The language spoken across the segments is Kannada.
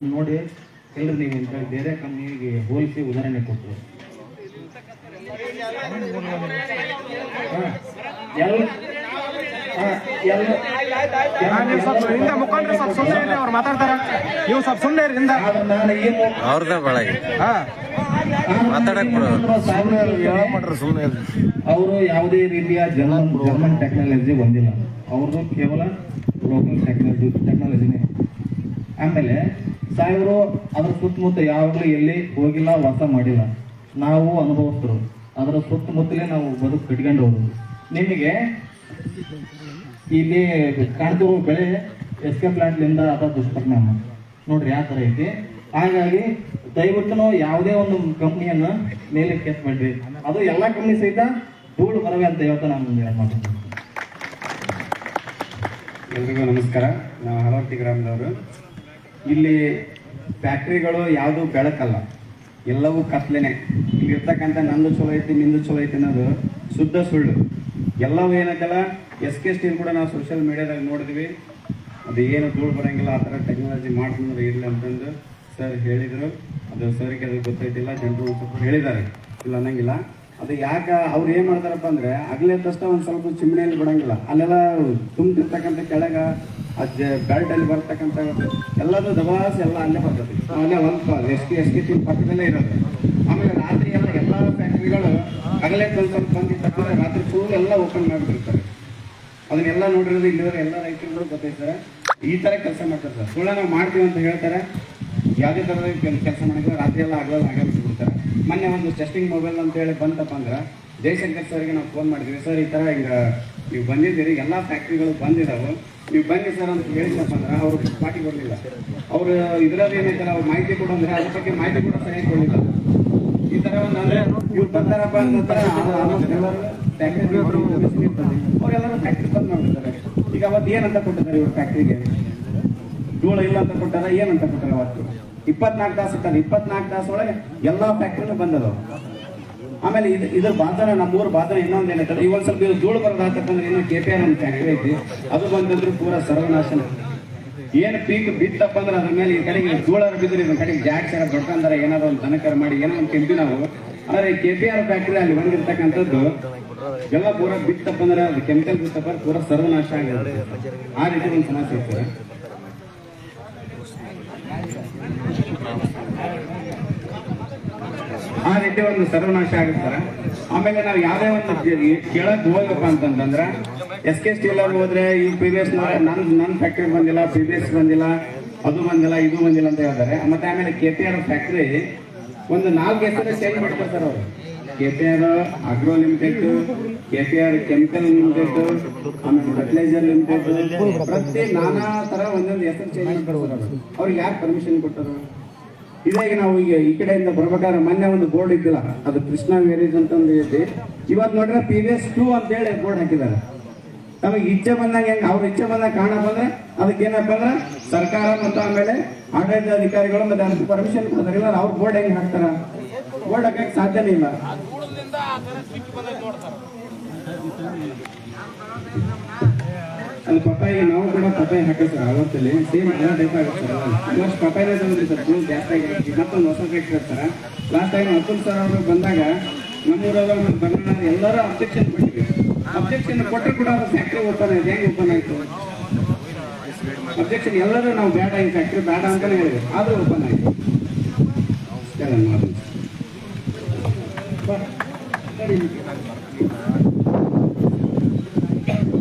ನೋಡಿ ಎಲ್ಲರೂ ನೀವು ಅಂತ ಬೇರೆ ಕಂಪ್ನಿಗೆ ಹೋಲಿಸಿ ಉದಾಹರಣೆ ಕೊಟ್ಟರು. ಮುಖಂಡರು ಸ್ವಲ್ಪ ಸುಮ್ಮನೆ ಇರಿ, ಅವ್ರು ಮಾತಾಡ್ತಾರ, ನೀವು ಸ್ವಲ್ಪ ಸುಮ್ಮನೆ ಇರಿ. ಅವ್ರದ ಬೆಳಗ್ಗೆ ಮಾತಾಡಕ್ ಸುಮ್ಮನೆ ಅವರು ಯಾವುದೇ ರೀತಿಯ ಜರ್ಮನ್ ಟೆಕ್ನಾಲಜಿ ಹೊಂದಿಲ್ಲ. ಅವ್ರದ್ದು ಕೇವಲ ಲೋಕಲ್ ಟೆಕ್ನಾಲಜಿನೇ. ಆಮೇಲೆ ಸಾಹೇಬರು ಅದ್ರ ಸುತ್ತಮುತ್ತ ಯಾವಾಗಲೂ ಎಲ್ಲಿ ಹೋಗಿಲ್ಲ, ವಾಸ ಮಾಡಿಲ್ಲ. ನಾವು ಅನುಭವಿಸ್ತರು, ಅದರ ಸುತ್ತಮುತ್ತಲೇ ನಾವು ಬದುಕು ಕಟ್ಕೊಂಡು ಹೋಗೋದು. ನಿಮಗೆ ಇಲ್ಲಿ ಕಾಣ್ತಿರೋ ಬೆಳೆ ಎಸ್ ಕೆ ಪ್ಲಾಂಟ್ಲಿಂದ ಅದ ದುಷ್ಪರಿಣಾಮ ನೋಡ್ರಿ ಯಾವ ಥರ ಐತಿ. ಹಾಗಾಗಿ ದಯವಿಟ್ಟು ಯಾವುದೇ ಒಂದು ಕಂಪ್ನಿಯನ್ನ ಮೇಲೆ ಕೆತ್ತಬೇಡ್ರಿ. ಅದು ಎಲ್ಲ ಕಂಪ್ನಿ ಸಹಿತ ಧೂಳು ಬರವೆ ಅಂತ ಹೇಳ್ತಾ ನಾನು ಮಾತಾಡ್ತೀನಿ. ಎಲ್ರಿಗೂ ನಮಸ್ಕಾರ. ನಾವು ಹಲವಟ್ಟಿ ಗ್ರಾಮದವರು. ಇಲ್ಲಿ ಫ್ಯಾಕ್ಟ್ರಿಗಳು ಯಾವುದು ಬೆಳಕಲ್ಲ, ಎಲ್ಲವೂ ಕತ್ಲೆನೆ. ಇಲ್ಲಿ ಇರ್ತಕ್ಕಂಥ ನಂದು ಚಲೋ ಐತಿ ನಿಂದು ಚಲೋ ಐತಿ ಅನ್ನೋದು ಶುದ್ಧ ಸುಳ್ಳು. ಎಲ್ಲವೂ ಏನಕ್ಕಲ್ಲ, ಎಸ್ ಕೆ ಸ್ಟೀಲ್ ಕೂಡ ನಾವು ಸೋಷಿಯಲ್ ಮೀಡಿಯಾದಾಗ ನೋಡಿದ್ವಿ. ಅದು ಏನು ಧೂಳು ಬರೋಂಗಿಲ್ಲ, ಆ ಥರ ಟೆಕ್ನಾಲಜಿ ಮಾಡ್ಕೊಂಡ್ರೆ ಇರಲಿ ಅಂತಂದು ಸರ್ ಹೇಳಿದರು. ಅದು ಸರ್ಗೆ ಅದು ಗೊತ್ತೈತಿಲ್ಲ, ಜನರು ಸ್ವಲ್ಪ ಹೇಳಿದ್ದಾರೆ, ಇಲ್ಲ ಅನ್ನಂಗಿಲ್ಲ. ಅದು ಯಾಕೆ ಅವ್ರು ಏನು ಮಾಡ್ತಾರಪ್ಪ ಅಂದರೆ ಆಗಲೇ ತಕ್ಷಣ ಒಂದು ಸ್ವಲ್ಪ ಚಿಮಣಿಯಲ್ಲಿ ಬಿಡೋಂಗಿಲ್ಲ. ಅಲ್ಲೆಲ್ಲ ತುಂಬಿರ್ತಕ್ಕಂಥ ಕೆಳಗೆ ಬೆಲ್ಟಲ್ಲಿ ಬರ್ತಕ್ಕಂಥ ಎಲ್ಲದೂ ದಬಾಸ್ ಎಲ್ಲ ಅಲ್ಲೇ ಬರ್ತದೆ. ಅಲ್ಲೇ ಒಂದು ಎಸ್ ಕೆ ಸ್ಟೀಲ್ ಪಕ್ಕದಲ್ಲೇ ಇರೋದು. ಆಮೇಲೆ ರಾತ್ರಿ ಎಲ್ಲ ಫ್ಯಾಕ್ಟ್ರಿಗಳು ಆಗಲೇ ಒಂದು ಸ್ವಲ್ಪ ಬಂದಿರ್ತಕ್ಕಂಥ ರಾತ್ರಿ ಫುಲ್ ಎಲ್ಲ ಓಪನ್ ಮಾಡಿಬಿಟ್ಟಿರ್ತಾರೆ. ಅದನ್ನೆಲ್ಲ ನೋಡಿರೋದು ಇಲ್ಲಿರೋ ಎಲ್ಲ ರೈತರುಗಳು ಗೊತ್ತೈತಾರೆ. ಈ ಥರ ಕೆಲಸ ಮಾಡ್ತಾರೆ ಸರ್. ಸುಳ್ಳ ನಾವು ಮಾಡ್ತೀವಿ ಅಂತ ಹೇಳ್ತಾರೆ. ಯಾವುದೇ ಥರದ ಕೆಲಸ ಮಾಡಿದ್ರೆ ರಾತ್ರಿ ಎಲ್ಲ ಬಿಡ್ತಾರೆ. ಮೊನ್ನೆ ಒಂದು ಟೆಸ್ಟಿಂಗ್ ಮೊಬೈಲ್ ಅಂತ ಹೇಳಿ ಬಂತಪ್ಪ ಅಂದ್ರೆ ಜಯಶಂಕರ್ ಸರ್ಗೆ ನಾವು ಫೋನ್ ಮಾಡಿದ್ವಿ. ಸರ್ ಈ ಥರ ಹಿಂಗೆ ನೀವು ಬಂದಿದ್ದೀರಿ, ಎಲ್ಲ ಫ್ಯಾಕ್ಟ್ರಿಗಳು ಬಂದಿದ್ದಾವೆ, ನೀವು ಬನ್ನಿ ಸರ್ ಅಂತ ಹೇಳಿದ್ನಪ್ಪ ಅಂದ್ರೆ ಅವರು ಪಾರ್ಟಿ ಕೊಡಲಿಲ್ಲ. ಅವರು ಇದರಲ್ಲಿ ಏನೈತಾರೆ ಅವ್ರು ಮಾಹಿತಿ ಕೊಡೋಂದ್ರೆ ಅದ್ರ ಬಗ್ಗೆ ಮಾಹಿತಿ ಕೂಡ ಸರಿಯಾಗಿ ಕೊಡಲಿಲ್ಲ. ಈ ಥರ ಒಂದು ಅಂದರೆ ಇವ್ರು ಬರ್ತಾರಪ್ಪ ಅಂತ ಫ್ಯಾಕ್ಟ್ರಿ ಅವರೆಲ್ಲರೂ ಫ್ಯಾಕ್ಟ್ರಿ ಬಂದ್ ಮಾಡ್ಬಿಡ್ತಾರೆ. ಈಗ ಅವತ್ತು ಏನಂತ ಕೊಟ್ಟಿದ್ದಾರೆ ಇವ್ರು ಫ್ಯಾಕ್ಟ್ರಿಗೆ? ಧೂಳು ಇಲ್ಲ ಅಂತ ಕೊಟ್ಟಾರ, ಏನಂತ ಕೊಟ್ಟಾರ? ಅವತ್ತು 24 ತಾಸು ಇರ್ತಾರೆ. 24 ತಾಸು ಒಳಗೆ ಎಲ್ಲ ಫ್ಯಾಕ್ಟ್ರಿನೂ ಬಂದದವು. ಆಮೇಲೆ ಇದ್ರ ಬಾಧನ ನಮ್ಮೂರು ಬಾಧನ ಇನ್ನೊಂದು ಏನೈತಾರೆ, ಇವಾಗ ಸ್ವಲ್ಪ ಧೂಳು ಬರೋದಾಗ್ತಕ್ಕಂದ್ರೆ ಇನ್ನೂ KPR ಒಂದು ಫ್ಯಾಕ್ಟ್ರಿ ಐತಿ, ಅದು ಬಂದಿದ್ರು ಪೂರ ಸರ್ವನಾಶನ. ಏನು ಪೀಕ್ ಬಿತ್ತಪ್ಪ ಅಂದ್ರೆ ಅದ್ರ ಮೇಲೆ ಈ ಕಡೆಗೆ ಧೂಳಾರ ಬಿದ್ದರೆ ಇದ್ರ ಕಡೆಗೆ ಜಾಡ್ಸಾರ ದೊಡ್ಡಂದಾರ ಏನಾದ್ರು ಒಂದು ದನಕರ ಮಾಡಿ ಏನೋ ಒಂದು ತಿಂತೀವಿ ನಾವು. ಆದರೆ KPR ಫ್ಯಾಕ್ಟ್ರಿ ಅಲ್ಲಿ ಬಂದಿರ್ತಕ್ಕಂಥದ್ದು ಎಲ್ಲ ಪೂರ ಬಿತ್ತಪ್ಪ ಅಂದ್ರೆ ಅದು ಕೆಮಿಕಲ್ ಬಿತ್ತಪ್ಪ ಪೂರ ಸರ್ವನಾಶ ಆಗಿರುತ್ತೆ. ಆ ರೀತಿ ಒಂದು ಸಮಸ್ಯೆ ಇರ್ತದೆ. ಆ ರೀತಿ ಒಂದು ಸರ್ವನಾಶ ಆಗುತ್ತಾರೆ. ಆಮೇಲೆ ನಾವು ಯಾವುದೇ ಒಂದು ಕೇಳಕ್ ಹೋಗಪ್ಪ ಅಂತಂದ್ರೆ ಎಸ್ ಕೆ ಸ್ಟೀಲ್ ಅವ್ರು ಹೋದ್ರೆ ಈ ಪ್ರೀವಿಯಸ್ ನನ್ನ ಫ್ಯಾಕ್ಟ್ರಿ ಬಂದಿಲ್ಲ, ಪ್ರೀವಿಯಸ್ ಬಂದಿಲ್ಲ, ಅದು ಬಂದಿಲ್ಲ, ಇದು ಬಂದಿಲ್ಲ ಅಂತ ಹೇಳ್ತಾರೆ. ಮತ್ತೆ ಆಮೇಲೆ KPR ಫ್ಯಾಕ್ಟ್ರಿ ಒಂದು 4 ಹೆಸರು ಚೇಂಜ್ ಮಾಡ್ತಾರೆ ಸರ್ ಅವರು. KPR agro limited, KPR chemical limited, ಆಮೇಲೆ ಫರ್ಟಿಲೈಸರ್ ಲಿಮಿಟೆಡ್, ಪ್ರತಿ ನಾನಾ ತರ ಒಂದೊಂದು ಹೆಸರು ಚೇಂಜ್ ಮಾಡ್ತಾರೆ. ಅವ್ರಿಗೆ ಯಾರು ಪರ್ಮಿಷನ್ ಕೊಟ್ಟರು? ಇದಾಗಿ ನಾವು ಈಗ ಈ ಕಡೆಯಿಂದ ಬರ್ಬೇಕಾದ್ರೆ ಮೊನ್ನೆ ಒಂದು ಬೋರ್ಡ್ ಇದ್ದಿಲ್ಲ, ಅದು ಕೃಷ್ಣ ವೇರೇಜ್ ಅಂತ ಒಂದು ಐತಿ. ಇವತ್ತು ನೋಡ್ರೆ PVS 2 ಅಂತ ಹೇಳಿ ಬೋರ್ಡ್ ಹಾಕಿದ್ದಾರೆ. ನಮಗೆ ಇಚ್ಛೆ ಬಂದಾಗ ಹೆಂಗೆ ಅವ್ರ ಇಚ್ಛೆ ಬಂದಾಗ ಕಾಣ ಬಂದ್ರೆ ಅದಕ್ಕೆ ಏನಪ್ಪ ಅಂದ್ರೆ ಸರ್ಕಾರ ಮತ್ತು ಆಮೇಲೆ ಆಡಳಿತ ಅಧಿಕಾರಿಗಳು ಮತ್ತೆ ಅದಕ್ಕೆ ಪರ್ಮಿಷನ್ ಕೊಡ್ತಾರೆ. ಇಲ್ಲ ಅವ್ರ ಬೋರ್ಡ್ ಹೆಂಗೆ ಹಾಕ್ತಾರ? ಬೋರ್ಡ್ ಹಾಕಕ್ಕೆ ಸಾಧ್ಯನೇ ಇಲ್ಲ. ಅಲ್ಲಿ ಪಪ್ಪಾಯಿಗೆ ನಾವು ಕೂಡ ಪಪ್ಪಾಯಿ ಹಾಕಿಸ್ತಾರೆ. ಅವತ್ತಲ್ಲಿ ಸೇಮ್ ಎಲ್ಲ ಟೈಪ್ ಆಗುತ್ತೆ. ಇವತ್ತು ಪಪ್ಪಾಯಿನೇ ತಂದ್ರಿ ಸರ್, ಫುಲ್ ಜಾಸ್ತಿ ಆಗಿರುತ್ತೆ. ಮತ್ತೊಂದು ಹೊಸ ಫ್ಯಾಕ್ಟ್ರಿ ಇರ್ತಾರೆ. ಲಾಸ್ಟ್ ಟೈಮ್ ಅತುಲ್ ಸರ್ ಅವರು ಬಂದಾಗ ನಮ್ಮೂರಾಗ ಮತ್ತು ಬನ್ನಡ ಎಲ್ಲರೂ ಅಬ್ಜೆಕ್ಷನ್ ಕೊಟ್ಟಿದ್ವಿ. ಅಬ್ಜೆಕ್ಷನ್ ಕೊಟ್ಟರು ಕೂಡ ಅದು ಫ್ಯಾಕ್ಟ್ರಿ ಓಪನ್ ಆಯ್ತು. ಹೆಂಗೆ ಓಪನ್ ಆಯಿತು? ಅಬ್ಜೆಕ್ಷನ್ ಎಲ್ಲರೂ ನಾವು ಬೇಡ, ಈ ಫ್ಯಾಕ್ಟ್ರಿ ಬೇಡ ಅಂತಾನೆ ಹೇಳಿದ್ವಿ, ಆದರೂ ಓಪನ್ ಆಯಿತು.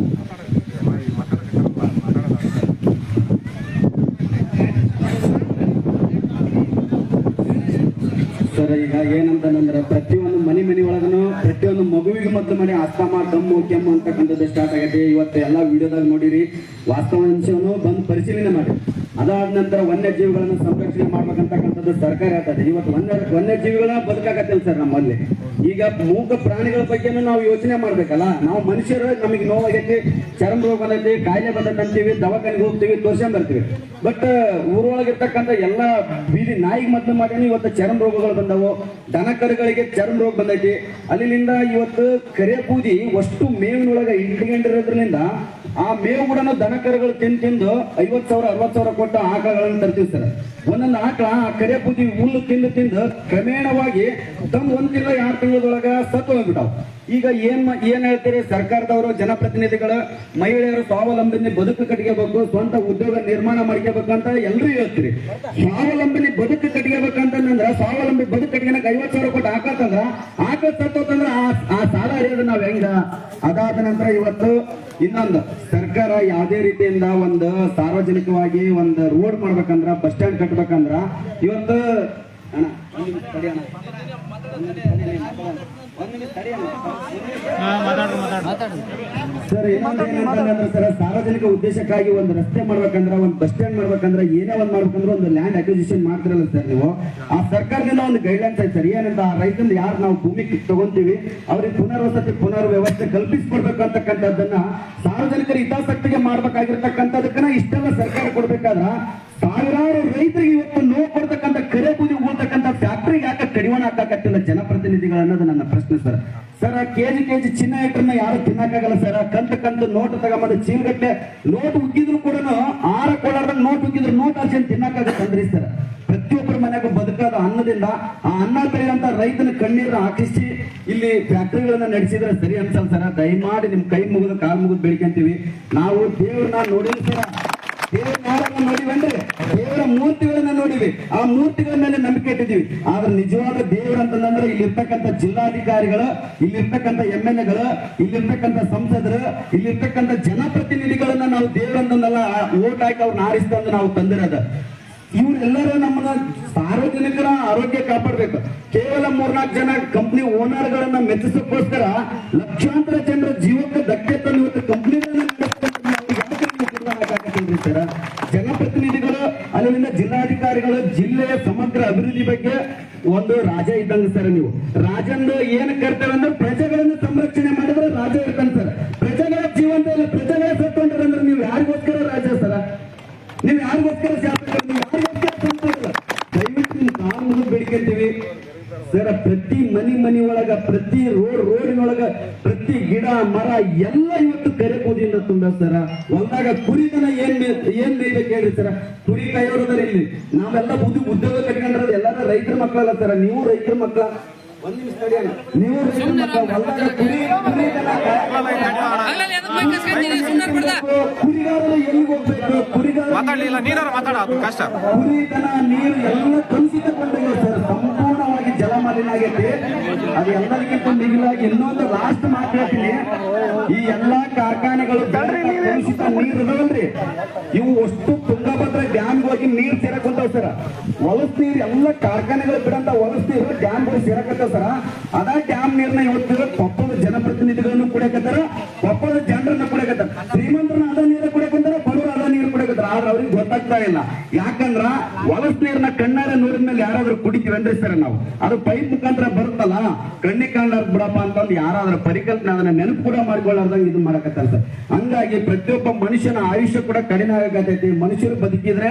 ಸರ್ ಈಗ ಏನಂತಂದ್ರೆ ಪ್ರತಿಯೊಂದು ಮನೆ ಒಳಗನು ಪ್ರತಿಯೊಂದು ಮಗುವಿಗೆ ಮತ್ತು ಮನೆ ಅಸ್ತಮ, ದಮ್ಮು, ಕೆಮ್ಮು ಅಂತಕ್ಕಂಥದ್ದು ಸ್ಟಾರ್ಟ್ ಆಗೈತೆ. ಇವತ್ತು ಎಲ್ಲ ವಿಡಿಯೋದಾಗ ನೋಡಿರಿ, ವಾಸ್ತವ ಅಂಶವನ್ನು ಬಂದು ಪರಿಶೀಲನೆ ಮಾಡಿ. ಅದಾದ ನಂತರ ವನ್ಯಜೀವಿಗಳನ್ನ ಸಂರಕ್ಷಣೆ ಮಾಡ್ಬೇಕಂತಕ್ಕಂಥದ್ದು ಸರ್ಕಾರ ಹೇಳ್ತದೆ. ಇವತ್ತು ವನ್ಯಜೀವಿಗಳನ್ನ ಬದುಕಾಕತ್ತಿಲ್ಲ ಸರ್ ನಮ್ಮಲ್ಲಿ. ಈಗ ಮೂಕ ಪ್ರಾಣಿಗಳ ಬಗ್ಗೆನೂ ನಾವು ಯೋಚನೆ ಮಾಡ್ಬೇಕಲ್ಲ. ನಾವು ಮನುಷ್ಯರು ನಮಗೆ ನೋವಾಗೈತಿ, ಚರ್ಮ ರೋಗ ಬಂದೈತಿ, ಕಾಯಿಲೆ ಬಂದೈತಿ ಅಂತೀವಿ, ದವಾಖಾನೆಗೆ ಹೋಗ್ತೀವಿ, ತೋರ್ಸ್ಕೊಂಡ್ ಬರ್ತೀವಿ. ಬಟ್ ಊರೊಳಗಿರ್ತಕ್ಕಂಥ ಎಲ್ಲ ಬೀದಿ ನಾಯಿಗೆ ಮದ್ದು ಮಾಡಿ ಇವತ್ತು ಚರ್ಮ ರೋಗಗಳು ಬಂದವು. ದನ ಕರುಗಳಿಗೆ ಚರ್ಮ ರೋಗ ಬಂದೈತಿ. ಅಲ್ಲಿಂದ ಇವತ್ತು ಕರೆ ಕೂದಿ ಅಷ್ಟು ಮೇವಿನೊಳಗೆ ಇಟ್ಕೊಂಡಿರೋದ್ರಿಂದ ಆ ಮೇವು ಕೂಡ ದನ ಕರುಗಳು ತಿಂದು 50,000 60,000 ಕೊಟ್ಟು ಕೊಟ್ಟು ಆಕಳಗಳನ್ನು ತರ್ತೀವಿ ಸರ್. ಒಂದೊಂದು ಆಕಳ ಆ ಕರೆ ಬೂದಿ ಹುಲ್ಲು ತಿಂದು ಕ್ರಮೇಣವಾಗಿ ತಂದು 1 ತಿಂಗಳ 2 ತಿಂಗಳೊಳಗ ಸತ್ತು ಹೋಗ್ಬಿಟ್ಟಾವ. ಈಗ ಏನ್ ಹೇಳ್ತೀರಿ ಸರ್ಕಾರದವರು, ಜನಪ್ರತಿನಿಧಿಗಳು, ಮಹಿಳೆಯರು ಸ್ವಾವಲಂಬನೆ ಬದುಕು ಕಟ್ಕೋಬೇಕು, ಸ್ವಂತ ಉದ್ಯೋಗ ನಿರ್ಮಾಣ ಮಾಡ್ಕೋಬೇಕು ಅಂತ ಎಲ್ಲರೂ ಹೇಳ್ತೀರಿ. ಸ್ವಾವಲಂಬನೆ ಬದುಕು ಕಟ್ಕೋಬೇಕಂತಂದ್ರ ಸ್ವಾವಲಂಬಿ ಬದುಕು ಕಟ್ಕೊಳಕ್ 50,000 ಕೊಟ್ಟು ಹಾಕತ್ತಂದ್ರ ಆಕಳ ಸತ್ತೋತಂದ್ರ ಆ ಸಾಲ ಅರಿಯೋದು ನಾವ್ ಹೆಂಗ? ಅದಾದ ನಂತರ ಇವತ್ತು ಇನ್ನೊಂದು ಸರ್ಕಾರ ಯಾವುದೇ ರೀತಿಯಿಂದ ಒಂದು ಸಾರ್ವಜನಿಕವಾಗಿ ಒಂದು ರೋಡ್ ಮಾಡ್ಬೇಕಂದ್ರ, ಬಸ್ ಸ್ಟ್ಯಾಂಡ್ ಕಟ್ಬೇಕಂದ್ರ ಇವತ್ತು ಅಣ್ಣ ಸರ್ ಏನಂತಂದ್ರೆ ಸರ್, ಸಾರ್ವಜನಿಕ ಉದ್ದೇಶಕ್ಕಾಗಿ ಒಂದು ರಸ್ತೆ ಮಾಡ್ಬೇಕಂದ್ರ, ಒಂದು ಬಸ್ ಸ್ಟ್ಯಾಂಡ್ ಮಾಡ್ಬೇಕಂದ್ರ, ಏನೇ ಒಂದ್ ಮಾಡ್ಬೇಕಂದ್ರೆ ಒಂದು ಲ್ಯಾಂಡ್ ಅಕ್ವಿಸಿಷನ್ ಮಾಡ್ತಿರಲ್ಲ ಸರ್ ನೀವು. ಆ ಸರ್ಕಾರದಿಂದ ಒಂದು ಗೈಡ್ಲೈನ್ಸ್ ಐತೆ ಸರ್. ಏನಂತ ಆ ರೈತಂದು ಯಾರು ನಾವು ಭೂಮಿ ತಗೊಂತೀವಿ ಅವ್ರಿಗೆ ಪುನರ್ವಸತಿ ವ್ಯವಸ್ಥೆ ಕಲ್ಪಿಸ್ಕೊಡ್ಬೇಕು ಅಂತಕ್ಕಂಥದ್ದನ್ನ ಸಾರ್ವಜನಿಕರ ಹಿತಾಸಕ್ತಿಗೆ ಮಾಡ್ಬೇಕಾಗಿರ್ತಕ್ಕಂಥದಕ್ಕನ್ನ ಇಷ್ಟೆಲ್ಲ ಸರ್ಕಾರ ಕೊಡ್ಬೇಕಾದ್ರ ಸಾವಿರಾರು ರೈತರಿಗೆ ಇವತ್ತು ನೋವು ಕೊಡ್ತಕ್ಕಂಥ ಕರೆ ಬೂದಿ ಉಳ್ತಕ್ಕಂಥ ಫ್ಯಾಕ್ಟ್ರಿಗೆ ಯಾಕೆ ಕಡಿವಾಣ ಹಾಕಕತ್ತಿಲ್ಲ ಜನಪ್ರತಿನಿಧಿಗಳು ಅನ್ನೋದು ನನ್ನ ಪ್ರಶ್ನೆ ಸರ್. ಸರ್, ಕೆಜಿ ಚಿನ್ನ ಇಟ್ಟರನ್ನ ಯಾರು ತಿನ್ನಕ್ಕಾಗಲ್ಲ ಸರ್. ಕಂತು ನೋಟ್ ತಗೊಂಬಂದು ಚೀಲಗಟ್ಟಲೆ ನೋಟ್ ಉಗ್ಗಿದ್ರು ಕೂಡ 6 ಕೋಲಾರ್ದಾಗ ನೋಟ್ ಉಗ್ಗಿದ್ರು ನೋಟ್ ಅರ್ಜೆಂಟ್ ತಿನ್ನಕ್ಕಾಗತ್ತಂದ್ರಿ ಸರ್. ಪ್ರತಿಯೊಬ್ಬರ ಮನೆಗೂ ಬದುಕಾದ ಅನ್ನದಿಂದ ಆ ಅನ್ನ ಬೆಳೆಯುವಂತ ರೈತನ ಕಣ್ಣೀರನ್ನ ಹಾಕಿಸಿ ಇಲ್ಲಿ ಫ್ಯಾಕ್ಟರಿಗಳನ್ನ ನಡೆಸಿದ್ರೆ ಸರಿ ಅನ್ಸಲ್ಲ ಸರ್. ದಯಮಾಡಿ ನಿಮ್ ಕೈ ಮುಗಿದು ಕಾಲ್ ಮುಗಿದು ಬೆಳಿಕಂತೀವಿ. ನಾವು ದೇವ್ರನ್ನ ನೋಡಿಲ್ಲ ಸರ್, ದೇವರ ನಾಡನ್ನ ನೋಡಿವನ್ರಿ, ದೇವರ ಮೂರ್ತಿಗಳನ್ನ ನೋಡಿವಿ, ಆ ಮೂರ್ತಿಗಳ ಮೇಲೆ ನಂಬಿಕೆ ಇಟ್ಟಿದ್ದೀವಿ. ಆದ್ರೆ ನಿಜವಾದ ದೇವರು ಅಂತಂದ್ರೆ ಇಲ್ಲಿರ್ತಕ್ಕಂಥ ಜಿಲ್ಲಾಧಿಕಾರಿಗಳು, ಇಲ್ಲಿರ್ತಕ್ಕಂಥ MLAಗಳು, ಇಲ್ಲಿರ್ತಕ್ಕಂಥ ಸಂಸದರು, ಇಲ್ಲಿರ್ತಕ್ಕಂಥ ಜನಪ್ರತಿನಿಧಿಗಳನ್ನ ನಾವು ದೇವರಂತಂದಲ್ಲ ಓಟ್ ಹಾಕಿ ಅವ್ರನ್ನ ಆರಿಸ್ಕೊಂಡು ನಾವು ತಂದಿರೋದು. ಇವರೆಲ್ಲರೂ ನಮ್ಮನ್ನ ಸಾರ್ವಜನಿಕರ ಆರೋಗ್ಯ ಕಾಪಾಡಬೇಕು. ಕೇವಲ 3-4 ಜನ ಕಂಪ್ನಿ ಓನರ್ಗಳನ್ನ ಮೆಚ್ಚಿಸೋಕ್ಕೋಸ್ಕರ ಲಕ್ಷಾಂತರ ಜನರ ಜೀವಕ್ಕೆ ಧಕ್ಕೆ ತಂದು ಇವತ್ತು ಕಂಪ್ನಿಗಳನ್ನ ಸರ. ಜನಪ್ರತಿನಿಧಿಗಳು ಅಲ್ಲಿಂದ ಜಿಲ್ಲಾಧಿಕಾರಿಗಳು ಜಿಲ್ಲೆಯ ಸಮಗ್ರ ಅಭಿವೃದ್ಧಿ ಬಗ್ಗೆ ಒಂದು ರಾಜ ಇದ್ದಂಗ ಸರ್. ನೀವು ರಾಜಂದು ಏನ್ ಕರ್ತವ್ಯ ಅಂದ್ರೆ ಪ್ರಜೆಗಳನ್ನು ಸಂರಕ್ಷಣೆ ಮಾಡಿದ್ರೆ ರಾಜ ಇರ್ತಾನೆ ಸರ್. ಪ್ರಜೆಗಳ ಜೀವಂತ ಇಲ್ಲ, ಪ್ರಜೆಗಳ ಸತ್ತೊಂಡ್ರೆ ನೀವು ಯಾರಿಗೋಸ್ಕರ ರಾಜ ಸರ? ನೀವು ಯಾರಿಗೋಸ್ಕರ ಶಾಸಕರು? ನೀವು ಯಾರಿಗೋಸ್ಕರ ಸಂಸದರು? ದಯವಿಟ್ಟು ನೀವು ಕಾನೂನು ಬೇಡಿಕೆಂತೀವಿ ಸರ್. ಪ್ರತಿ ಮನಿ ಒಳಗ, ಪ್ರತಿ ರೋಡಿನೊಳಗ, ಪ್ರತಿ ಗಿಡ ಮರ ಎಲ್ಲ ಇವತ್ತು ಕರೆ ಬೂದಿಯಿಂದ ತುಂಬ ಸರ. ಹೊಲ್ದಾಗ ಕುರಿದನ ಏನ್ ಮೇಯ್ಬೇಕು ಹೇಳ್ರಿ ಸರ? ಕುರಿ ಕಾಯೋದ್ರ ಇಲ್ಲಿ ನಾವೆಲ್ಲ ಉದ್ಯೋಗ ಕಟ್ಕೊಂಡ್ರೆ ಎಲ್ಲಾರು ರೈತರ ಮಕ್ಕಳಲ್ಲ ಸರ. ನೀವು ರೈತರ ಮಕ್ಕಳ, ನೀವು ರೈತರ ಮಕ್ಕಳ. ಹೊಲ್ದಾಗ ಕುರಿಗಾರರು ಎಲ್ಲಿಗೆ ಹೋಗ್ಬೇಕು? ಕುರಿಗಾರ ಕುರಿದನ ನೀರು ಎಲ್ಲ ಕಲುಷಿತಗೊಂಡಿದೆ ಸರ್. ಸಂಪೂರ್ಣವಾಗಿ ಜಲಮಾಲಿನ್ಯ ಆಗೈತಿ. ಅದು ಎಲ್ಲರಿಗಿಂತ ಮಿಗಿಲಾಗಿ ಇನ್ನೊಂದು ಲಾಸ್ಟ್ ಮಾತು ಹೇಳ್ತೀನಿ. ಈ ಎಲ್ಲಾ ಕಾರ್ಖಾನೆಗಳು ಕಲುಷಿತ ನೀರು ಇದಾವಲ್ರಿ, ಇವು ಅಷ್ಟು ತುಂಗಭದ್ರಾ ಡ್ಯಾಮ್ ಹೋಗಿ ನೀರು ಸೇರಕೊಂತಾವ ಸರ. ಹೊಲಸ್ ನೀರು ಎಲ್ಲ ಕಾರ್ಖಾನೆಗಳು ಬಿಡಂತ ಹೊಲಸ್ ನೀರು ಡ್ಯಾಮ್ಗಳು ಸೇರಕತ್ತಾವ ಸರ. ಅದ ಡ್ಯಾಮ್ ನೀರ್ನ ಇವತ್ತು ಕೊಪ್ಪದ ಜನಪ್ರತಿನಿಧಿಗಳನ್ನು ಕುಡಿಯಕತ್ತಾರ, ಕೊಪ್ಪದ ಜನರನ್ನ ಕುಡಿಯಕತ್ತಾರ. ಶ್ರೀಮಂತರನ್ನ ಅದ ನೀರು ಕುಡಿಯಕತ್ತಾರ, ಬಡವರು ಅದ ನೀರು ಕುಡಿಯಕತ್ತಾರ. ಆದ್ರೆ ಅವ್ರಿಗೆ ಗೊತ್ತಾಗ್ತಾ ಇಲ್ಲ. ಯಾಕಂದ್ರ ಹೊಲಸ್ ನೀರ್ನ ಕಣ್ಣಾರೆ ನೋಡಿದ ಮೇಲೆ ಯಾರಾದ್ರೂ ಕುಡಿತೀವಿ ಅಂದ್ರೆ ಸರ್ ನಾವು, ಅದು ಪೈಪ್ ಮುಖಾಂತರ ಬರುತ್ತಲ್ಲ, ಕಣ್ಣಿಗೆ ಕಾಣಲಾರ್ದ ಬಿಡಪ್ಪ ಅಂತಂದು ಯಾರಾದ್ರೂ ಪರಿಕಲ್ಪನೆ ಅದನ್ನ ನೆನಪು ಕೂಡ ಮಾಡ್ಕೊಳ್ಳಾರ್ದಂಗ ಇದು ಮಾಡಕತ್ತಾರ ಸರ್. ಹಂಗಾಗಿ ಪ್ರತಿಯೊಬ್ಬ ಮನುಷ್ಯನ ಆಯುಷ್ಯ ಕೂಡ ಕಡಿಮೆ ಆಗತೈತಿ. ಮನುಷ್ಯರು ಬದುಕಿದ್ರೆ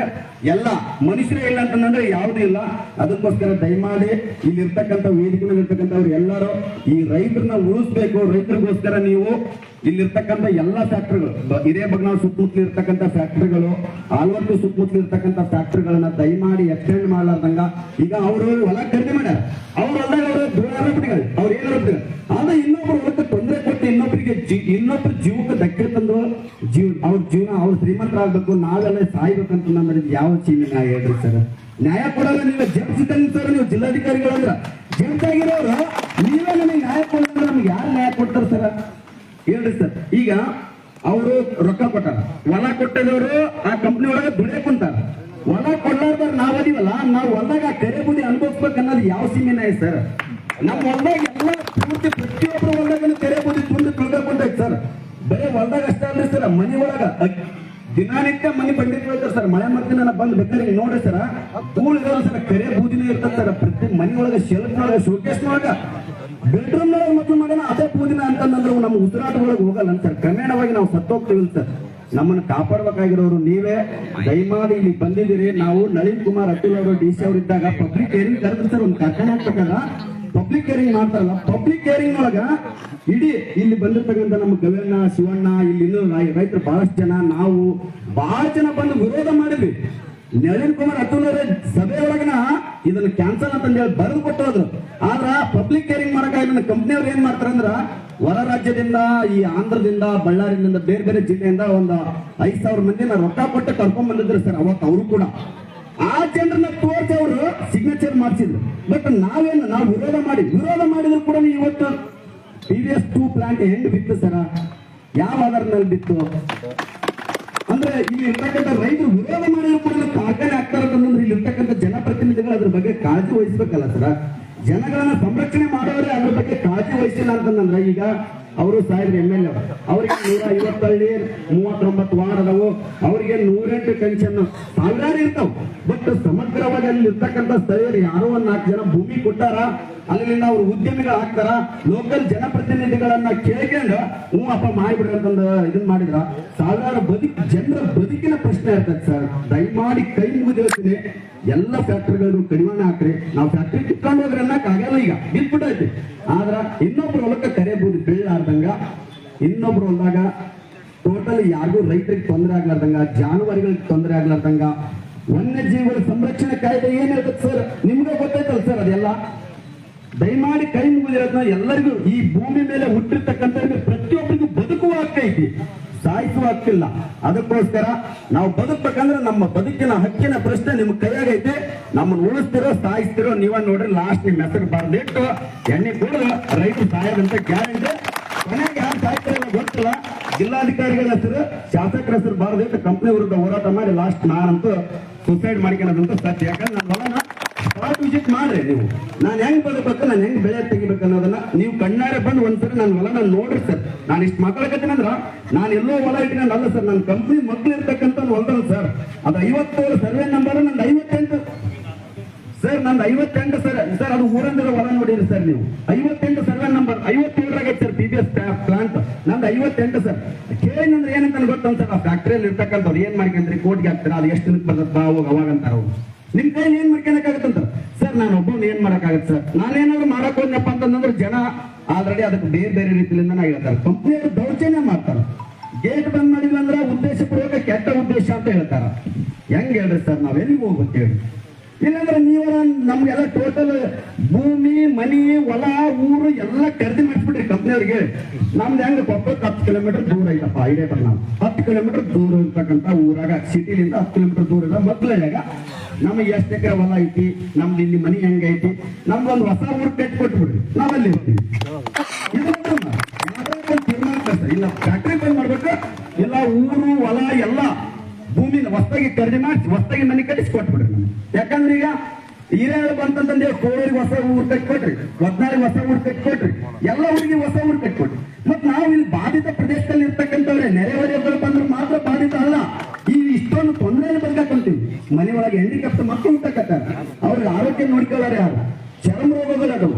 ಎಲ್ಲ, ಮನುಷ್ಯರೇ ಇಲ್ಲ ಅಂತಂದ್ರೆ ಯಾವುದೂ ಇಲ್ಲ. ಅದಕ್ಕೋಸ್ಕರ ದಯಮಾಡಿ ಇಲ್ಲಿರ್ತಕ್ಕಂಥ ವೇದಿಕೆ ಮೇಲೆ ಇರ್ತಕ್ಕಂಥವ್ರು ಎಲ್ಲರೂ ಈ ರೈತರನ್ನ ಉಳಿಸ್ಬೇಕು. ರೈತರಿಗೋಸ್ಕರ ನೀವು ಇಲ್ಲಿರ್ತಕ್ಕಂಥ ಎಲ್ಲಾ ಫ್ಯಾಕ್ಟರಿಗಳು, ಹಿರೇಬಗ್ನಾಳ್ ಸುತ್ತಮುತ್ತಲು ಇರ್ತಕ್ಕಂಥ ಫ್ಯಾಕ್ಟರಿಗಳು, ಆಲ್ವರ್ತಿ ಸುತ್ತಮುತ್ತಲು ಇರ್ತಕ್ಕಂಥ ಫ್ಯಾಕ್ಟರಿಗಳನ್ನ ದಯಮಾಡಿ ಎಕ್ಸ್ಟೆಂಡ್ ಮಾಡ್ಲಾರ್ದಂಗ. ಈಗ ಅವರು ಹೊಲ ಖರೀದಿ ಮಾಡ್ಯಾರ, ಅವ್ರ ಹೊಲದಾಗ ಅವ್ರು ಏನಾರ ಆದ್ರೆ ಇನ್ನೊಬ್ರು ಹೊಲಕ್ಕೆ ತೊಂದರೆ ಕೊಟ್ಟು ಇನ್ನೊಬ್ರು ಜೀವಕ್ಕೆ ಧಕ್ಕೆ ತಂದು ಅವ್ರ ಜೀವನ ಅವ್ರ ಶ್ರೀಮಂತರಾಗಬೇಕು, ನಾವೆಲ್ಲ ಸಾಯ್ಬೇಕಂತ ಅಂದ್ರೆ ಯಾವ ಚೀನಿ ನ್ಯಾಯ ಹೇಳ್ರಿ ಸರ್? ನ್ಯಾಯ ಕೊಡಲ್ಲ. ನೀವು ಜಡ್ಸಿದ್ದಂಗೆ ಸರ್, ನೀವು ಜಿಲ್ಲಾಧಿಕಾರಿಗಳಂದ್ರ ಜಡ್ಜ್ ಆಗಿರೋರು ನೀವೇ ನಮಗೆ ನ್ಯಾಯ ಕೊಡ್ತಾರೆ. ನಮ್ಗೆ ಯಾರು ನ್ಯಾಯ ಕೊಡ್ತಾರೆ ಸರ್ ಹೇಳ್ರಿ ಸರ್? ಈಗ ಅವರು ರೊಕ್ಕ ಕೊಟ್ಟಾರ, ಹೊಲ ಕೊಟ್ಟದವರು ಆ ಕಂಪ್ನಿ ಒಳಗೆ ದುಡಿಯಕ್ ಕುಂತಾರ. ಹೊಲ ಕೊಡ್ಲಾರ್ದಾರ ನಾವ್ ಅದೀವಲ್ಲ, ನಾವು ಹೊಲದಾಗ ಕರೆ ಬುಡಿ ಅನುಭವಿಸ್ಬೇಕು ಅನ್ನೋದು ಯಾವ ಸೀಮೆ ನ್ಯಾಯ ಸರ್? ನಮ್ಮ ಹೊಲದಾಗ ಎಲ್ಲ ಪೂರ್ತಿ ಪ್ರತಿಯೊಬ್ಬರು ಹೊಲದಾಗ ಕರೆ ಬುಡಿ ತುಂಡು ತುಳ್ಕೊಂಡೈತೆ ಸರ್. ಬರೀ ಹೊಲದಾಗ ಅಷ್ಟೇ ಅಲ್ರಿ ಸರ್, ಮನಿ ಒಳಗ ದಿನಾನಿತ್ಯ ಮನಿ ಬಂದಿರ್ತಾರೆ ಸರ್. ಮಳೆ ಮರ್ದಿನ ಬಂದ್ ಬೇಕಾದ್ರೆ ನೋಡ್ರಿ ಸರ, ಧೂಳು ಇರೋಲ್ಲ ಸರ್, ಕರೆ ಬೂದಿನೇ ಇರ್ತದೆ ಸರ್. ಪ್ರತಿ ಮನಿ ಒಳಗ ಶೆಲ್ಫ್ ಒಳಗ ಶೋಕೇಸ್ ಒಳಗ ಬೆಡ್ರೂಮ್ ಒಳಗೆ ಮಕ್ಕಳು ಮಾಡೋಣ ಅದೇ ಬೂದಿನ ಅಂತಂದ್ರೆ ನಮ್ಮ ಉಸಿರಾಟ ಒಳಗೆ ಹೋಗಲ್ಲ ಸರ್. ಕ್ರಮೇಣವಾಗಿ ನಾವು ಸತ್ತೋಗ್ತೀವಿ ಸರ್. ನಮ್ಮನ್ನು ಕಾಪಾಡಬೇಕಾಗಿರೋರು ನೀವೇ. ದಯಮಾಡಿ ಇಲ್ಲಿ ಬಂದಿದ್ದೀರಿ. ನಾವು ನಳಿನ್ ಕುಮಾರ್ ಅಟುಲ್ ಅವರು DC ಅವರು ಇದ್ದಾಗ ಪಬ್ಲಿಕ್ ಹಿಯರಿಂಗ್ ಕರೆದ್ರೆ ಸರ್, ಒಂದು ಕಾರ್ಖಾನೆ ಹಾಕ್ಬೇಕಾಗ ಪಬ್ಲಿಕ್ ಹಿಯರಿಂಗ್ ಮಾಡ್ತಾರಲ್ಲ, ಪಬ್ಲಿಕ್ ಹಿಯರಿಂಗ್ ಒಳಗ ಇಡೀ ಇಲ್ಲಿ ಬಂದಿರ್ತಕ್ಕಂಥ ನಮ್ಮ ಗವೆಣ್ಣ, ಶಿವಣ್ಣ, ಇಲ್ಲಿ ಇನ್ನೂ ರೈತರು ಬಹಳಷ್ಟು ಜನ, ನಾವು ಬಹಳ ಜನ ಬಂದು ವಿರೋಧ ಮಾಡಿದ್ವಿ. ನಳಿನ್ ಕುಮಾರ್ ಅತುಲ್ ಸಭೆ ಒಳಗನ ಇದನ್ನ ಕ್ಯಾನ್ಸಲ್ ಅಂತ ಹೇಳಿ ಬರೆದು ಕೊಟ್ಟು ಹೋದ್ರು. ಆದ್ರ ಪಬ್ಲಿಕ್ ಕೇರಿಂಗ್ ಮಾಡಕ್ಕಾಗಿ ಕಂಪ್ನಿಯವ್ರು ಏನ್ ಮಾಡ್ತಾರಂದ್ರ ಹೊರ ರಾಜ್ಯದಿಂದ ಈ ಆಂಧ್ರದಿಂದ ಬಳ್ಳಾರಿಯಿಂದ ಬೇರೆ ಬೇರೆ ಜಿಲ್ಲೆಯಿಂದ ಒಂದು 5,000 ಮಂದಿನ ರೊಕ್ಕ ಕೊಟ್ಟು ಕರ್ಕೊಂಡ್ ಬಂದಿದ್ರು ಸರ್. ಅವತ್ತು ಅವರು ಕೂಡ ಆ ಜನರನ್ನ ತೋರಿಸಿ ಅವರು ಸಿಗ್ನೇಚರ್ ಮಾಡಿಸಿದ್ರು. ಬಟ್ ನಾವು ವಿರೋಧ ಮಾಡಿದ್ರು ಕೂಡ ಇವತ್ತು TVS 2 ಪ್ಲಾಂಟ್ ಹೆಂಗ್ ಬಿತ್ತು ಸರ, ಯಾವ ಆಧಾರದ ಮೇಲೆ ಬಿತ್ತು ಅಂದ್ರೆ ಇಲ್ಲಿ ಇರ್ತಕ್ಕಂಥ ರೈತರು ವಿರೋಧ ಮಾಡಿದ್ರು ಕೂಡ ಕಾರ್ಖಾನೆ ಆಗ್ತಾರಂತಂದ್ರೆ ಇಲ್ಲಿ ಇರ್ತಕ್ಕಂಥ ಜನಪ್ರತಿನಿಧಿಗಳು ಅದ್ರ ಬಗ್ಗೆ ಕಾಳಜಿ ವಹಿಸ್ಬೇಕಲ್ಲ ಸರ. ಜನಗಳನ್ನ ಸಂರಕ್ಷಣೆ ಮಾಡೋದ್ರೆ ಅದ್ರ ಬಗ್ಗೆ ಕಾಳಜಿ ವಹಿಸಿಲ್ಲ ಅಂತಂದ್ರೆ ಈಗ ಅವರು ಸಾಹೇಬ್ರು MLA ಅವರಿಗೆ 150 ಹಳ್ಳಿ 39 ವಾರ್ಡ್ ಅದಾವು, ಅವರಿಗೆ 108 ಪೆನ್ಷನ್ ಸಾವಿರಾರು ಇರ್ತಾವ. ಬಟ್ ಸಮಗ್ರವಾಗಿ ಅಲ್ಲಿ ಇರ್ತಕ್ಕಂಥ ಸ್ಥಳೀಯರು ಯಾರೋ ಒಂದ್ 4 ಜನ ಭೂಮಿ ಕೊಟ್ಟಾರ, ಅಲ್ಲಿಂದ ಅವ್ರು ಉದ್ಯಮಿಗಳು ಆಗ್ತಾರ, ಲೋಕಲ್ ಜನಪ್ರತಿನಿಧಿಗಳನ್ನ ಕೇಳ್ಕೊಂಡು ಅಪ್ಪ ಮಾಡಿಬಿಡ್ರಿ ಅಂತಂದು ಇದನ್ ಮಾಡಿದ್ರ ಸಾವಿರಾರು ಜನರ ಬದುಕಿನ ಪ್ರಶ್ನೆ ಇರ್ತದೆ ಸರ್. ದಯಮಾಡಿ ಕೈ ಮುಗಿದಿರ್ತೀನಿ, ಎಲ್ಲ ಫ್ಯಾಕ್ಟ್ರಿಗಳು ಕಡಿವಾಣ ಹಾಕ್ರಿ. ನಾವು ಫ್ಯಾಕ್ಟ್ರಿ ಕಿತ್ಕೊಂಡು ಹೋಗ್ರಿ ಅನ್ನಕ್ ಆಗಲ್ಲ, ಈಗ ಬಿಟ್ಬಿಟ್ಟೈತಿ. ಆದ್ರ ಇನ್ನೊಬ್ರು ಹೊಲಕ್ಕೆ ಕರೆಯಬಹುದು ಬೀಳಾರ್ದಂಗ, ಇನ್ನೊಬ್ರು ಹೊಲದಾಗ ಟೋಟಲ್ ಯಾರಿಗೂ ರೈತರಿಗೆ ತೊಂದರೆ ಆಗ್ಲಾರ್ದಂಗ, ಜಾನುವಾರುಗಳಿಗೆ ತೊಂದರೆ ಆಗ್ಲಾರ್ದಂಗ, ವನ್ಯಜೀವಿಗಳ ಸಂರಕ್ಷಣೆ ಕಾಯ್ದೆ ಏನ್ ಹೇಳ್ತದೆ ಸರ್, ನಿಮ್ಗೆ ಗೊತ್ತೈತಲ್ಲ ಸರ್ ಅದೆಲ್ಲ. ದಯಮಾಡಿ ಕೈ ಮುಗಿದಿರೋದನ್ನ ಎಲ್ಲರಿಗೂ, ಈ ಭೂಮಿ ಮೇಲೆ ಹುಟ್ಟಿರ್ತಕ್ಕಂಥ ಪ್ರತಿಯೊಬ್ಬರಿಗೂ ಬದುಕುವ ಹಕ್ಕೈತಿ, ಸಾಯಿಸುವ ಹಕ್ಕಿಲ್ಲ. ಅದಕ್ಕೋಸ್ಕರ ನಾವು ಬದುಕಬೇಕಂದ್ರೆ ನಮ್ಮ ಬದುಕಿನ ಹಕ್ಕಿನ ಪ್ರಶ್ನೆ ನಿಮ್ ಕೈಯಾಗೈತಿ. ನಮ್ಮನ್ನು ಉಳಿಸ್ತಿರೋ ಸಾಯಿಸ್ತಿರೋ ನೀವ ನೋಡ್ರಿ. ಲಾಸ್ಟ್ ನಿಮ್ ಹೆಸರು ಬರ್ದಿಟ್ಟು ಎಣ್ಣೆ ಕುಡಿದು ರೈತರು ಸಾಯೋದಂತ ಗ್ಯಾರಂಟಿ. ಕೊನೆಗೆ ಯಾರು ಸಾಯ್ತಾರ ಗೊತ್ತಿಲ್ಲ. ಜಿಲ್ಲಾಧಿಕಾರಿಗಳ ಹೆಸರು, ಶಾಸಕರ ಹೆಸರು ಬರ್ದಿಟ್ಟು ಕಂಪ್ನಿ ವಿರುದ್ಧ ಹೋರಾಟ ಮಾಡಿ ಲಾಸ್ಟ್ ನಾನಂತೂ ಸುಸೈಡ್ ಮಾಡ್ಕೊಳ್ಳೋದಂತ ಸತ್ಯ. ಯಾಕಂದ್ರೆ ನನ್ನ ಹೊಲನ ಸ್ಪಾಟ್ ವಿಸಿಟ್ ಮಾಡ್ರಿ ನೀವು. ನಾನು ಹೆಂಗ್ ಬದುಕಬೇಕು, ನಾನು ಹೆಂಗ್ ಬೆಳೆ ತೆಗಿಬೇಕು ಅನ್ನೋದನ್ನ ನೀವು ಕಣ್ಣಾರೆ ಬಂದು ಒಂದ್ಸರಿ ನನ್ನ ಹೊಲನ ನೋಡ್ರಿ ಸರ್. ನಾನು ಇಷ್ಟು ಮಾತಾಡಕತ್ತೀನಿ ಅಂದ್ರ ನಾನು ಎಲ್ಲೋ ಹೊಲ ಇಟ್ಕೊಂಡು ಅಲ್ಲ ಸರ್, ನನ್ನ ಕಂಪ್ನಿ ಮಕ್ಳು ಇರ್ತಕ್ಕಂಥ ಹೊಲದಲ್ಲ ಸರ್. ಅದು 50 ಸರ್ವೆ ನಂಬರ್, ನಂದು 58 ಸರ್, ನಂದು 58 ಸರ್. ಅದು ಊರಂದಿರೋ ಹೊಲ ನೋಡಿರಿ ಸರ್ ನೀವು. 58 survey number 57 sir TVS plant. ನಂದು 58 ಸರ್. ಕೇಳಿ ಅಂದ್ರೆ ಏನಂತ ಗೊತ್ತಂತ ಸರ್, ಆ ಫ್ಯಾಕ್ಟ್ರಿಯಲ್ಲಿ ಇರ್ತಕ್ಕಂಥವ್ರು ಏನ್ ಮಾಡ್ಕೊಂಡ್ರಿ, ಕೋರ್ಟ್ಗೆ ಹಾಕ್ತಾರೆ, ಅದು ಎಷ್ಟು ದಿನಕ್ಕೆ ಬರ್ತದ ಅವಾಗ ಅಂತಾರ ಅವ್ರು. ನಿಮ್ ಕೈಲಿ ಏನ್ ಮಾಡ್ಕೊಳಕಾಗತ್ತಂತ ಸರ್. ನಾನು ಒಬ್ಬನು ಏನ್ ಮಾಡಕ್ಕಾಗತ್ತೆ ಸರ್. ನಾನೇನಾದ್ರು ಮಾಡಕ್ ಹೋದ್ನಪ್ಪ ಅಂತಂದ್ರೆ ಜನ ಆಲ್ರೆಡಿ ಅದಕ್ಕೆ ಬೇರೆ ಬೇರೆ ರೀತಿಯಿಂದ ಹೇಳ್ತಾರೆ. ಕಂಪ್ನಿಯವರು ದೌರ್ಜನ್ಯ ಮಾಡ್ತಾರೆ. ಗೇಟ್ ಬಂದ್ ಮಾಡಿದ್ವಿ ಅಂದ್ರೆ ಉದ್ದೇಶಪೂರ್ವಕ ಕೆಟ್ಟ ಉದ್ದೇಶ ಅಂತ ಹೇಳ್ತಾರ. ಹೆಂಗ್ ಹೇಳ್ರಿ ಸರ್, ನಾವ್ ಎಲ್ಲಿಗೆ ಹೋಗ್ಬೇಕು ಹೇಳಿ? ಇಲ್ಲಾಂದ್ರೆ ನೀವು ನಮ್ಗೆಲ್ಲ ಟೋಟಲ್ ಭೂಮಿ ಮನಿ ಹೊಲ ಊರು ಎಲ್ಲ ಖರೀದಿ ಮಾಡಿಸ್ಬಿಟ್ರಿ ಕಂಪ್ನಿಯವ್ರಿಗೆ. ನಮ್ದು ಹೆಂಗ್ ಕೊಪ್ಪಕ್ಕೆ 10 ಕಿಲೋಮೀಟರ್ ದೂರ ಐತಪ್ಪ, ಐಡಿಯಾ ಬರ್ ನಾವು 10 ಕಿಲೋಮೀಟರ್ ದೂರ ಇರ್ತಕ್ಕಂಥ ಊರಾಗ, ಸಿಟಿಲಿಂದ 10 ಕಿಲೋಮೀಟರ್ ದೂರ ಇರೋ ಮಕ್ಕಳಾಗ ನಮಗೆ ಎಷ್ಟು ಎಕರೆ ಹೊಲ ಐತಿ, ನಮ್ದು ಇಲ್ಲಿ ಮನಿ ಹೆಂಗೈತಿ, ನಮ್ದೊಂದು ಹೊಸ ಊರು ಕಟ್ಕೊಟ್ಬಿಡ್ರಿ, ನಾವಲ್ಲಿ ಇರ್ತೀವಿ. ತೀರ್ಮಾನ ಇಲ್ಲ ಫ್ಯಾಕ್ಟ್ರಿ ಬಂದ್ ಮಾಡ್ಬೇಕು, ಇಲ್ಲ ಊರು ಹೊಲ ಎಲ್ಲ ಭೂಮಿನ ಹೊಸದಾಗಿ ಖರೀದಿ ಮಾಡಿ ಹೊಸದಾಗಿ ಮನೆ ಕಟ್ಟಿಸಿ ಕೊಟ್ಬಿಡ್ರಿ ನಮ್ಗೆ. ಯಾಕಂದ್ರೆ ಈಗ ಹಿರಿಯರು ಬಂತಂದ್ರೆ ಕೋಳೂರಿಗೆ ಹೊಸ ಊರು ಕಟ್ಕೊಟ್ರಿ, ಒತ್ನಾಳಿಗೆ ಹೊಸ ಊರು ಕಟ್ಕೊಟ್ರಿ, ಎಲ್ಲ ಊರಿಗೆ ಹೊಸ ಊರು ಕಟ್ಕೊಟ್ರಿ. ಮತ್ ನಾವು ಇಲ್ಲಿ ಬಾಧಿತ ಪ್ರದೇಶದಲ್ಲಿ ಇರ್ತಕ್ಕಂಥವ್ರೆ ನೆರೆಹೊರೆಯವರು ಬಂದ್ರೆ ಮಾತ್ರ ಬಾಧಿತ ಅಲ್ಲ. ಈ ಇಷ್ಟೊಂದು ತೊಂದರೆಯಲ್ಲಿ ಬದುಕಾಕೊಂತೀವಿ. ಮನೆ ಒಳಗೆ ಹೆಂಡಿಕ್ಯಾಪ್ಟ್ ಮಕ್ಕಳು ಹುಟ್ಟಕತ್ತಾರ, ಅವ್ರಿಗೆ ಆರೋಗ್ಯ ನೋಡ್ಕೊಳ್ಳೋರು ಯಾರು, ಚರ್ಮ ರೋಗಗಳು ಅದು,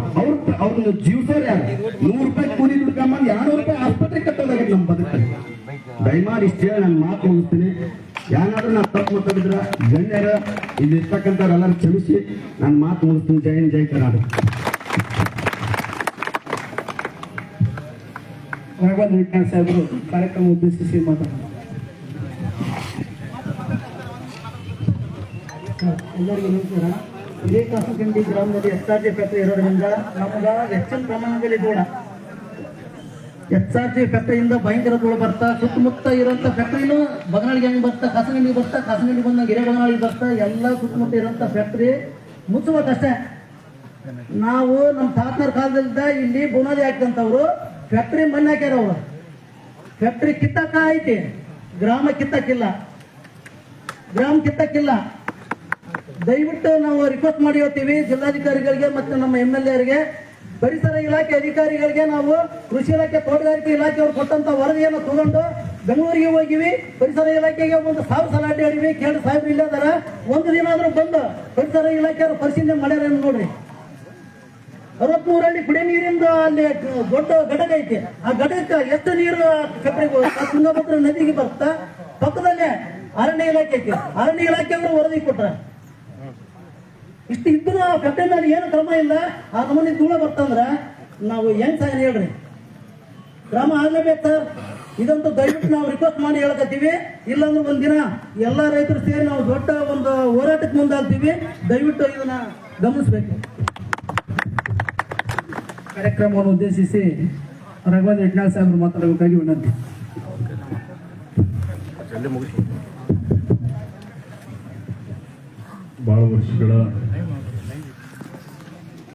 ಅವ್ರನ್ನ ಜೀವಿಸೋರು ಯಾರು? 100 ರೂಪಾಯಿ ಕೂಲಿ ದುಡ್ಕೊಂಬಂದು 200 ರೂಪಾಯಿ ಆಸ್ಪತ್ರೆ ಕಟ್ಟೋದಾಗಿದೆ ನಮ್ಮ ಬದುಕಲ್ಲಿ. ದಯಮಾಡಿ ಇಷ್ಟು ಹೇಳಿ ನಾನು ಮಾತು ಮುಗಿಸ್ತೀನಿ. ಯಾರಾದ್ರೂ ನಾವು ತಪ್ಪು ಮಾತಾಡಿದ್ರ ಗಣ್ಯರ ಇಲ್ಲಿ ಇರ್ತಕ್ಕಂಥವ್ರೆಲ್ಲರೂ ಕ್ಷಮಿಸಿ ನಾನು ಮಾತು ಮುಗಿಸ್ತೀನಿ. ಜೈ ಹಿಂದ್, ಜೈ ಕರ್ನಾಟಕ. ರಾಘವೇಂದ್ರ ವಿಜ್ಞಾನ ಸಾಹೇಬರು ಕಾರ್ಯಕ್ರಮ ಉದ್ದೇಶಿಸಿ ಮಾತಾಡ್ತಾರೆ. ಎಲ್ಲರಿಗೂ ನಮಸ್ಕಾರ. ಇದೇ ಕಾಸನಕಂಡಿ ಗ್ರಾಮದಲ್ಲಿ SRG ಫ್ಯಾಕ್ಟರಿ ಇರೋದ್ರಿಂದ ನಮ್ಗೆ ಹೆಚ್ಚಿನ ಪ್ರಮಾಣದಲ್ಲಿ ದೂರ. SRG ಫ್ಯಾಕ್ಟರಿಯಿಂದ ಭಯಂಕರ ಧೂಳು ಬರ್ತಾ, ಸುತ್ತಮುತ್ತ ಇರುವಂತ ಫ್ಯಾಕ್ಟರಿನೂ ಬಗನಾಳಿಗೆ ಹೆಂಗ್ ಬರ್ತಾ, ಕಾಸನಗಂಡಿಗೆ ಬರ್ತಾ, ಕಾಸನಗಂಡಿ ಬಂದಾಗ ಹಿರೇ ಬಗನಾಳಿಗೆ ಬರ್ತಾ, ಎಲ್ಲ ಸುತ್ತಮುತ್ತ ಇರುವಂತ ಫ್ಯಾಕ್ಟರಿ ಮುಚ್ಚಬೇಕಷ್ಟೇ. ನಾವು ನಮ್ಮ ತಾತನರ ಕಾಲದಿಂದ ಇಲ್ಲಿ ಬುನಾದಿ ಹಾಕಿದಂಥವ್ರು ಫ್ಯಾಕ್ಟರಿ ಮಣ್ಣು ಹಾಕ್ಯಾರ. ಅವರು ಫ್ಯಾಕ್ಟರಿ ಕಿತ್ತಕ್ಕ ಐತಿ, ಗ್ರಾಮ ಕಿತ್ತಕ್ಕಿಲ್ಲ. ದಯವಿಟ್ಟು ನಾವು ರಿಕ್ವೆಸ್ಟ್ ಮಾಡಿ ಹೋಗ್ತೀವಿ ಜಿಲ್ಲಾಧಿಕಾರಿಗಳಿಗೆ ಮತ್ತು ನಮ್ಮ MLA ಪರಿಸರ ಇಲಾಖೆ ಅಧಿಕಾರಿಗಳಿಗೆ. ನಾವು ಕೃಷಿ ಇಲಾಖೆ, ತೋಟಗಾರಿಕೆ ಇಲಾಖೆಯವರು ಕೊಟ್ಟಂತ ವರದಿಯನ್ನು ತಗೊಂಡು ಬೆಂಗಳೂರಿಗೆ ಹೋಗಿವಿ. ಪರಿಸರ ಇಲಾಖೆಗೆ 1,000 ಸಲ ಅಡ್ಡಾಡಿವಿ. ಕೇಳಿ ಸಾಹೇಬ್ರು ಇಲ್ಲ ಅದಾರ, ಒಂದು ದಿನ ಆದ್ರೂ ಬಂದು ಪರಿಸರ ಇಲಾಖೆಯವರು ಪರಿಶೀಲನೆ ಮಾಡ್ಯಾರ ನೋಡ್ರಿ. 63 ಹಳ್ಳಿ ಕುಡಿಯ ನೀರಿಂದ ಅಲ್ಲಿ ದೊಡ್ಡ ಘಟಕ ಐತಿ. ಆ ಘಟಕ ಎಷ್ಟು ನೀರು ತುಂಗಭದ್ರಾ ನದಿಗೆ ಬರ್ತಾ, ಪಕ್ಕದಲ್ಲೇ ಅರಣ್ಯ ಇಲಾಖೆ ಐತಿ. ಅರಣ್ಯ ಇಲಾಖೆಯವರು ವರದಿ ಕೊಟ್ರ. ಇಷ್ಟು ಇದ್ರು ಆ ಫ್ಯಾಕ್ಟರಿನಲ್ಲಿ ಏನು ಕ್ರಮ ಇಲ್ಲ. ಆ ನಮೂನಿ ಧೂಳ ಬರ್ತಂದ್ರ ನಾವು ಹೆಂಗ್ ಸಾಯನ್ ಹೇಳ್ರಿ? ಗ್ರಾಮ ಆಗ್ಲೇಬೇಕು ಸರ್. ಇದಂತೂ ದಯವಿಟ್ಟು ನಾವು ರಿಕ್ವೆಸ್ಟ್ ಮಾಡಿ ಹೇಳಕತ್ತೀವಿ. ಇಲ್ಲಾಂದ್ರೆ ಒಂದಿನ ಎಲ್ಲಾ ರೈತರು ಸೇರಿ ನಾವು ದೊಡ್ಡ ಒಂದು ಹೋರಾಟಕ್ಕೆ ಮುಂದಾಗ್ತೀವಿ. ದಯವಿಟ್ಟು ಇದನ್ನ ಗಮನಿಸಬೇಕು. ಕಾರ್ಯಕ್ರಮವನ್ನು ಉದ್ದೇಶಿಸಿ ರಾಘವೇಂದ್ರ ಇಟ್ನಾಳ್ ಸಾಹೇಬರು ಮಾತಾಡಬೇಕಾಗಿ ವಿನಂತಿ. ಬಹಳ ವರ್ಷಗಳ